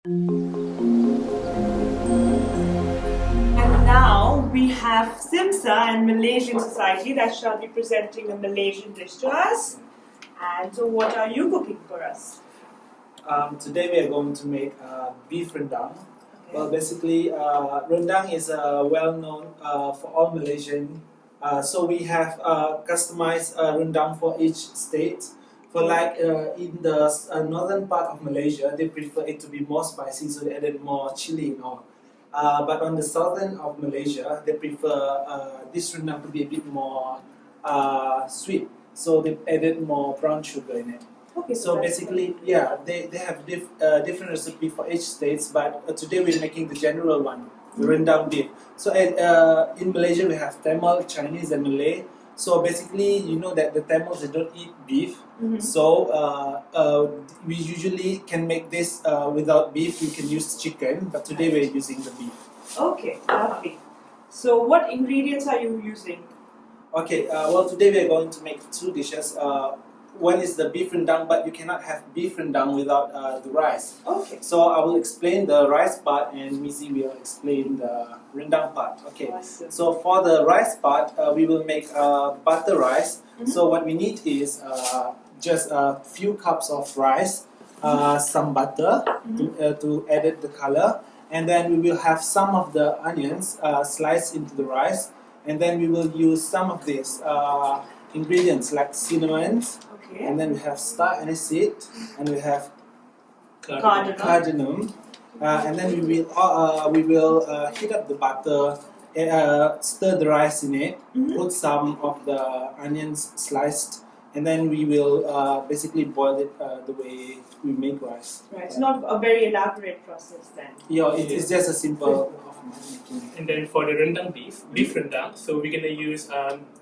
And now we have Simsa and Malaysian Society that shall be presenting a Malaysian dish to us. And so, what are you cooking for us? Today we are going to make beef rendang. Okay. Well, basically, rendang is well known for all Malaysian. So we have customized rendang for each state. For in the northern part of Malaysia, they prefer it to be more spicy, so they added more chili and all. But on the southern of Malaysia, they prefer this rendang to be a bit more sweet, so they added more brown sugar in it. Okay, So that's basically, good. yeah, they have different recipe for each states, but today we're making the general one, the rendang beef. So in Malaysia we have Tamil, Chinese, and Malay. So basically, you know that the Tamils they don't eat beef. Mhm. So we usually can make this without beef. You can use chicken, but today we're using the beef. Okay, lovely. So, what ingredients are you using? Okay, well today we are going to make two dishes. One is the beef rendang, but you cannot have beef rendang without the rice. Okay. So I will explain the rice part, and Missy will explain the rendang part. Okay. Awesome. So for the rice part, we will make butter rice. Mhm. So what we need is just a few cups of rice, some butter to add it the color, and then we will have some of the onions sliced into the rice, and then we will use some of these ingredients like cinnamon, Okay. and then we have star aniseed, and we have Cardamom. and then we will heat up the butter, stir the rice in it, Mhm. put some of the onions sliced, and then we will basically boil it the way we make rice. Right. It's not a very elaborate process then. Yeah, it's just a simple of making it. And then for the rendang beef rendang, so we're gonna use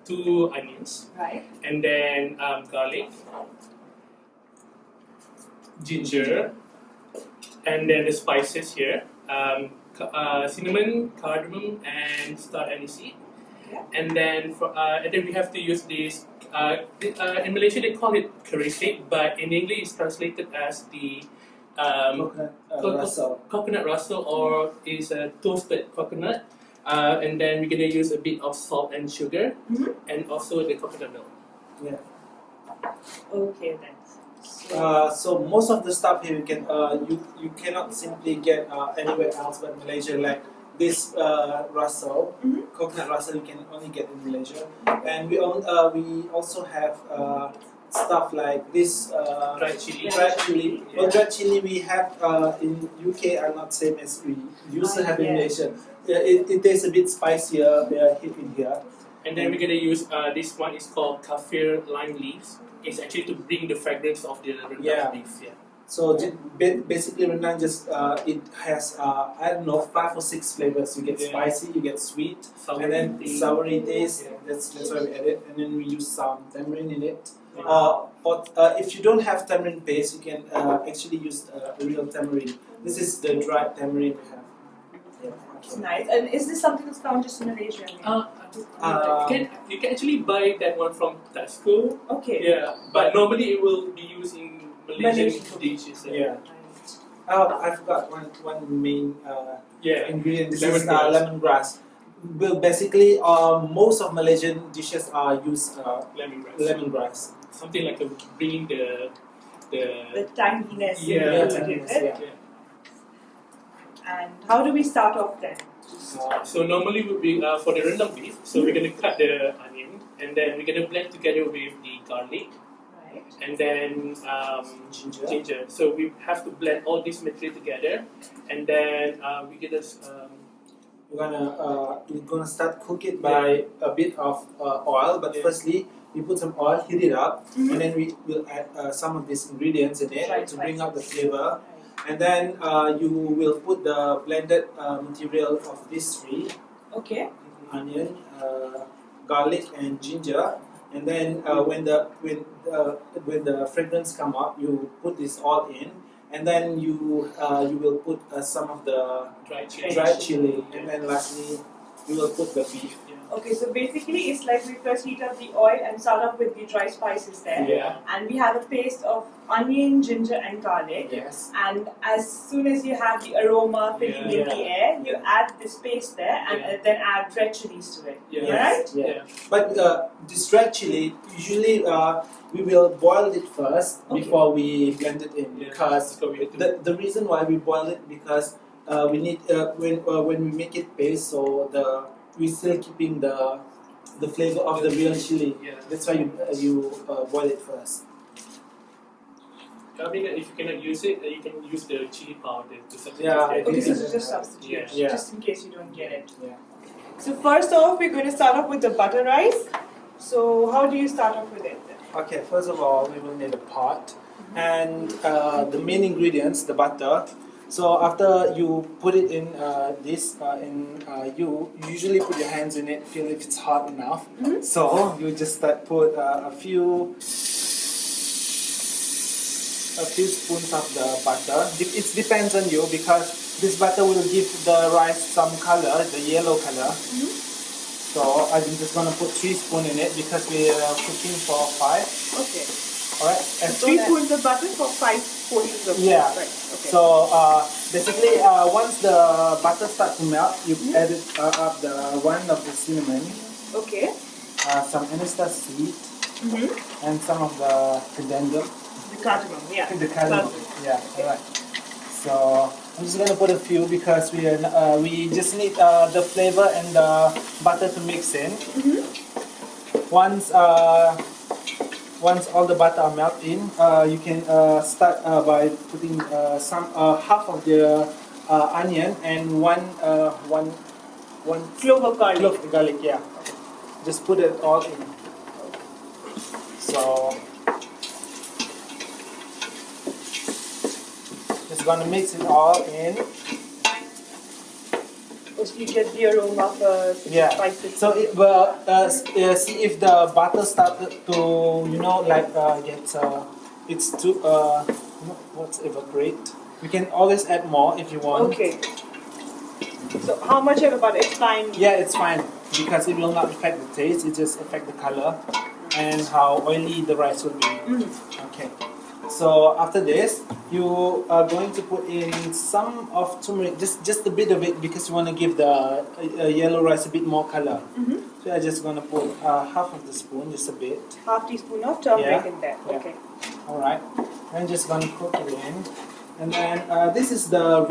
2 onions, Right. and then garlic, ginger, and then the spices here, cinnamon, cardamom, and star aniseed. Okay. And then we have to use this. In Malaysia they call it curry stick, but in English it's translated as the coconut rustle, or is a toasted coconut. And then we're gonna use a bit of salt and sugar, Mhm. and also the coconut milk. Yeah. Okay then. So, So most of the stuff here you cannot simply get anywhere else but Malaysia. Like this Russell, Mhm. coconut Russell, you can only get in Malaysia. And we also have stuff like this Dried chili. Dried chili. Well, dried chili we have in UK are not same as we used to have in Yeah. Malaysia. It tastes a bit spicier in here. And then we're gonna use this one is called kaffir lime leaves. It's actually to bring the fragrance of the rendang Yeah. beef. Yeah. So basically, rendang just it has I don't know 5 or 6 flavors. You get Yeah. spicy, you get sweet, Sour and then taste. soury taste. Yeah. That's why we add it, and then we use some tamarind in it. Yeah. Or if you don't have tamarind paste, you can actually use real tamarind. This is the dried tamarind we have. Yeah. it's nice. And is this something that's found just in Malaysia? You can actually buy that one from Tesco. Okay. Yeah, but normally it will be used in Malaysian Malaysian dishes. Yeah. I forgot one main Yeah. ingredient. This is Lemongrass. lemongrass. Well, basically, most of Malaysian dishes use Lemongrass. lemongrass. Something like a bringing the The tanginess in Yeah, the food, tanginess, is it? yeah. And how do we start off then? So normally would be for the rendang beef. So we're gonna cut the onion, and then we're gonna blend together with the garlic, Right. and then ginger. So we have to blend all this material together, and then we get this. We're gonna start cook it by a bit of oil, but Yeah. firstly we put some oil, heat it up, Mhm. and then we will add some of these ingredients in it Right, to bring right. out the flavor. And then you will put the blended material of these three: Okay. onion, garlic, and ginger. And then when the fragrance come up, you put this all in, and then you will put some of the Dried chili. dried chili, and then lastly you will put the beef. Yeah. Okay, so basically it's like we first heat up the oil and start off with the dry spices there. Yeah. And we have a paste of onion, ginger and garlic. Yes. And as soon as you have the aroma filling in the air, you add this paste there and then add red chilies to it. Yeah. Right? Yeah. But this red chili, usually we will boil it first before we blend it in, because the reason why we boil it, because we need when we make it paste, so we still keeping the flavor of the real chili. Yeah. That's why you boil it first. I mean, if you cannot use it, you can use the chili powder to substitute. Yeah, it. Okay, so it's just substitute, Yeah. just in case you don't get it. Yeah. So first off, we're going to start off with the butter rice. So how do you start off with it then? Okay, first of all, we will need a pot and the main ingredients, the butter. So after you put it in you usually put your hands in it, feel if it's hot enough. So you just put a few spoons of the butter. It depends on you, because this butter will give the rice some color, the yellow color. So I'm just gonna put 3 spoons in it because we are cooking for 5. Okay. Alright. 3 spoons of butter for 5 portions of Yeah. rice. Okay. So basically, once the butter starts to melt, you add it up the one of the cinnamon, Okay. some anistar seed, and some of the cardamom. The cardamom, yeah. The cardamom. Yeah. Alright. So I'm just gonna put a few because we just need the flavor and the butter to mix in. Once all the butter are melt in, you can start by putting half of the onion and one Clove of garlic. clove of garlic. Yeah, just put it all in. So just gonna mix it all in. So you get the aroma of spices. So see if the butter started to it's too what's evaporate. You can always add more if you want. Okay. So how much of butter? It's fine. Yeah, it's fine because it will not affect the taste. It just affect the color and how oily the rice will be. Okay. So after this, you are going to put in some of turmeric, just a bit of it, because you want to give the yellow rice a bit more color. So I'm just going to put half of the spoon, just a bit. Half teaspoon of turmeric in there. Yeah. Okay. All right. I'm just going to cook it in, and then this is the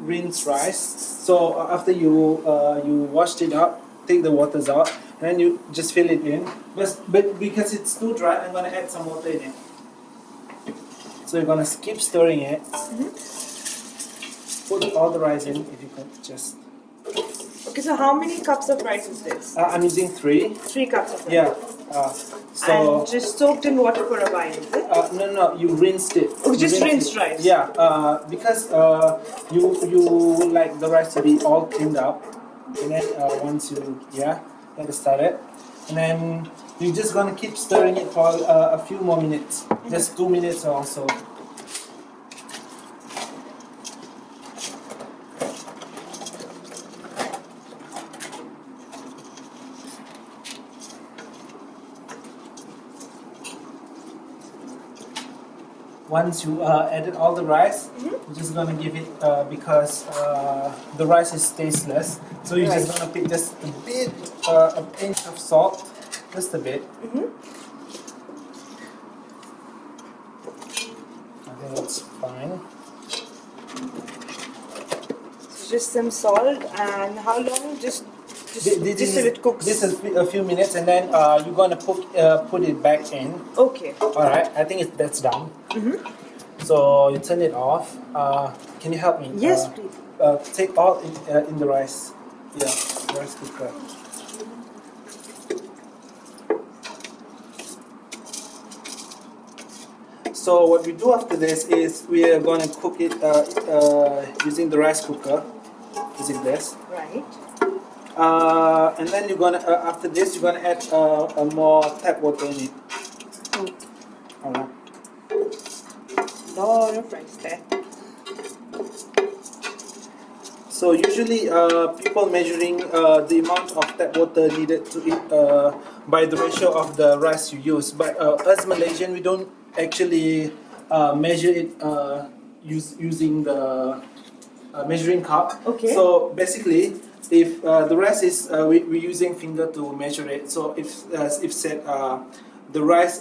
rinse rice. So after you washed it up, take the waters out, and then you just fill it in. But because it's too dry, I'm going to add some water in it. So you're going to keep stirring it. Put all the rice in, if you could just... Okay, so how many cups of rice is this? I'm using 3. 3 cups of rice. Yeah. And just soaked in water for a while, is it? No, you rinsed it. Oh, just rinsed rice? Yeah, because you like the rice to be all cleaned up. And then once you get it started, and then you're just gonna keep stirring it for a few more minutes, just 2 minutes or so. Once you added all the rice, you're just gonna give it because the rice is tasteless. So you're just gonna pick just a bit, a pinch of salt, just a bit. I think that's fine. So just some salt, and how long? Just till it cooks. This is a few minutes, and then you're gonna put it back in. Okay. All right, I think that's done. So you turn it off. Can you help me? Yes, please. Take all in the rice. Yeah, rice cooker. So what we do after this is we are gonna cook it using the rice cooker. Using this. Right. And then you're gonna after this you're gonna add more tap water in it. Alright. Lot of rice there. So usually people measuring the amount of tap water needed to eat by the ratio of the rice you use. But as Malaysian, we don't actually measure it using the measuring cup. Okay. So basically, if the rice is we're using finger to measure it. So if said the rice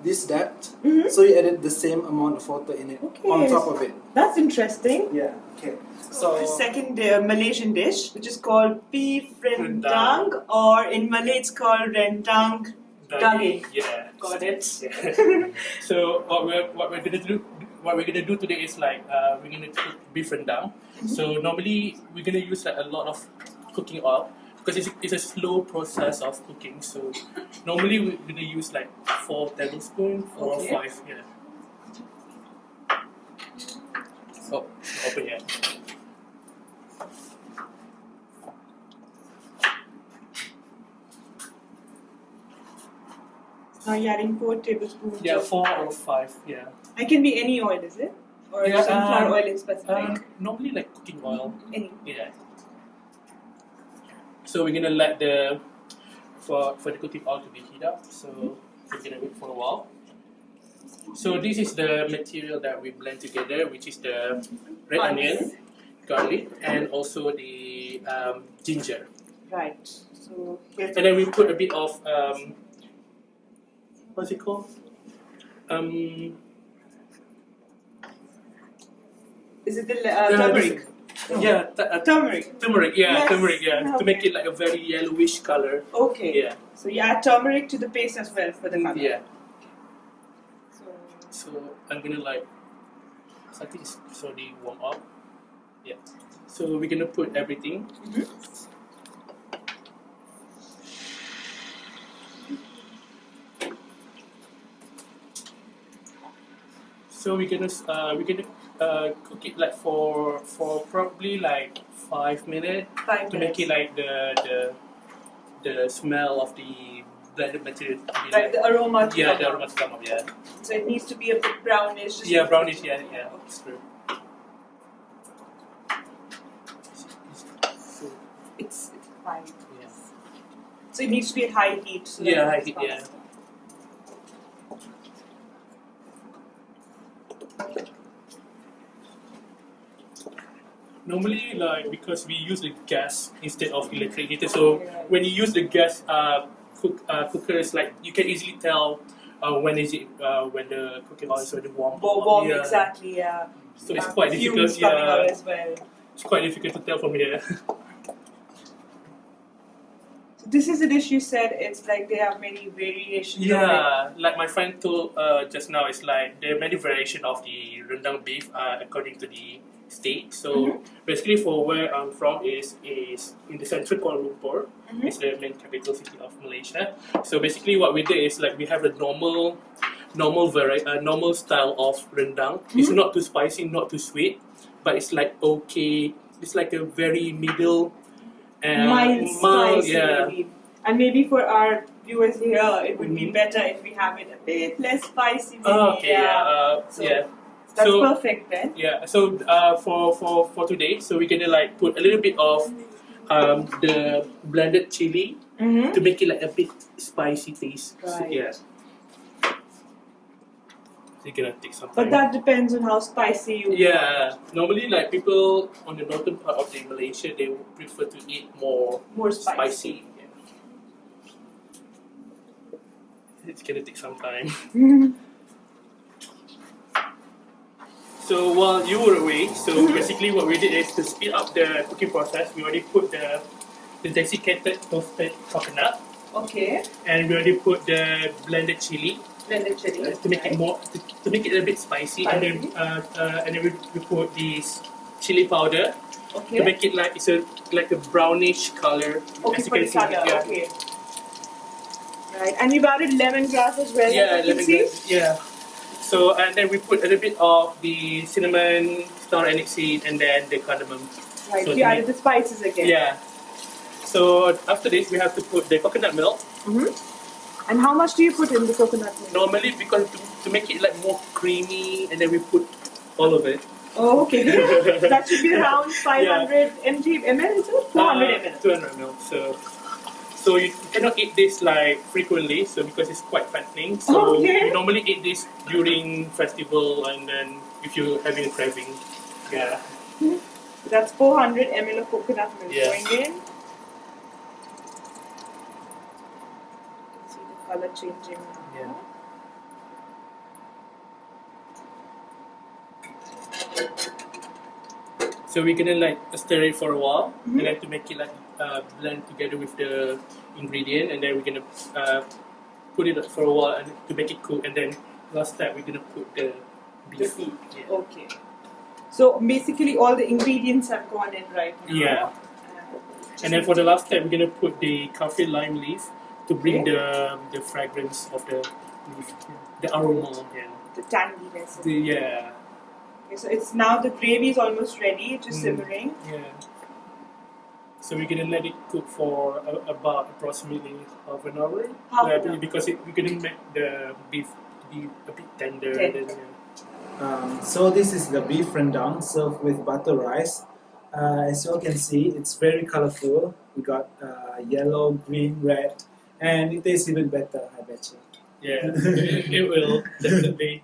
this depth, so you added the same amount of water in it on top of it. That's interesting. Yeah. Okay. So the second Malaysian dish, which is called Beef Rendang, or in Malay it's called Rendang Daging. Yeah. Got it. Yeah. So what we're gonna do today is like we're gonna cook beef rendang. So normally we're gonna use like a lot of cooking oil because it's a slow process of cooking. So normally we're gonna use like 4 tablespoons or 5. Yeah. So open here. Now you're adding 4 tablespoons. Yeah, of 4 oil. or 5. Yeah. It can be any oil, is it? Or Yeah, sunflower oil in specific? Normally like cooking oil. Any. Yeah. So we're gonna let for the cooking oil to be heat up. So we're gonna wait for a while. So this is the material that we blend together, which is the red onion, garlic, and also the ginger. Right. So here's And then we put a bit of what's it called? Is it the turmeric? Yeah, Turmeric. turmeric. Yeah, Yes. turmeric. Yeah, to make Okay. it like a very yellowish color. Okay. Yeah. So you add turmeric to the paste as well for the color. Yeah. So So I'm gonna like, so I think it's already warm up. Yeah. So we're gonna put everything. So we're gonna cook it like for probably like 5 minutes 5 to minutes. make it like the smell of the blended material. To be Right, the aroma. to yeah, come the out. aroma to come up. Yeah. So it needs to be a bit brownish. just Yeah, like- brownish. Yeah, yeah. It's true. So, It's fine. yeah. So it needs to be at high heat. So that Yeah, it's high heat, yeah. fast. Normally, like because we use the gas instead of electric heater, so when you use the gas cookers, like you can easily tell when the cooking oil is already warm. Warm, Yeah. exactly, yeah. So it's quite Fumes difficult. coming out Yeah, as well. it's quite difficult to tell from here. So this is a dish you said it's like they have many variations. of it. Yeah, like my friend told just now, it's like there are many variations of the rendang beef according to the state. So basically, for where I'm from is in the central Kuala Lumpur. It's the main capital city of Malaysia. So basically, what we do is like we have a normal style of rendang. It's not too spicy, not too sweet, but it's like okay. It's like a very middle. Mild spicy, yeah. maybe. And maybe for our viewers here, it would be better if we have it a bit less spicy. Maybe. Okay, yeah, So yeah. That's So- perfect then. Yeah, so for today, so we're gonna like put a little bit of the blended chili to make it like a bit spicy taste. So, Right. yeah. It's gonna take some time. But that depends on how spicy you Yeah, normally like people on the northern part of the Malaysia, they would prefer to eat more more spicy. Yeah. It's gonna take some time. So while you were away, so basically what we did is to speed up the cooking process, we already put the desiccated toasted coconut, Okay. and we already put the blended chili Blended chili. to make it more to make it a bit spicy, and then we put this chili powder Okay. to make it like it's like a brownish color. Okay, as you for can the see. color. Yeah. Okay. Right, and you've added lemongrass as well. Yeah, as you can see. lemongrass. Yeah. So and then we put a little bit of the cinnamon, star anise seed, and then the cardamom. Right, So you to added the spices again. Yeah. So after this, we have to put the coconut milk. And how much do you put in the coconut milk? Normally, because to make it like more creamy, and then we put all of it. Oh, okay. That should be around 500 ml, is it? 400 ml. 200 ml. So you cannot eat this like frequently, so because it's quite fattening. So Okay. you normally eat this during festival and then if you're having a craving. Yeah. That's 400 ml of coconut milk going in. You can see the color changing now. Yeah. So we're gonna like stir it for a while, and then to make it like blend together with the ingredient, and then we're gonna put it for a while and to make it cook, and then last step we're gonna put the beef. The beef. Yeah. Okay. So basically all the ingredients have gone in right now. Yeah. And then for the last step, we're gonna put the coffee lime leaf to bring the fragrance of the leaf, the aroma. Yeah. The tanginess. Yeah. Okay, so it's now the gravy is almost ready, just simmering. Yeah. So we're gonna let it cook for about approximately half an hour. Half an hour. Because we're gonna make the beef be a bit tender. Tender. Then, So this is the beef rendang served with butter rice. As you all can see, it's very colorful. We got yellow, green, red, and it tastes even better, I bet you. yeah, it will definitely.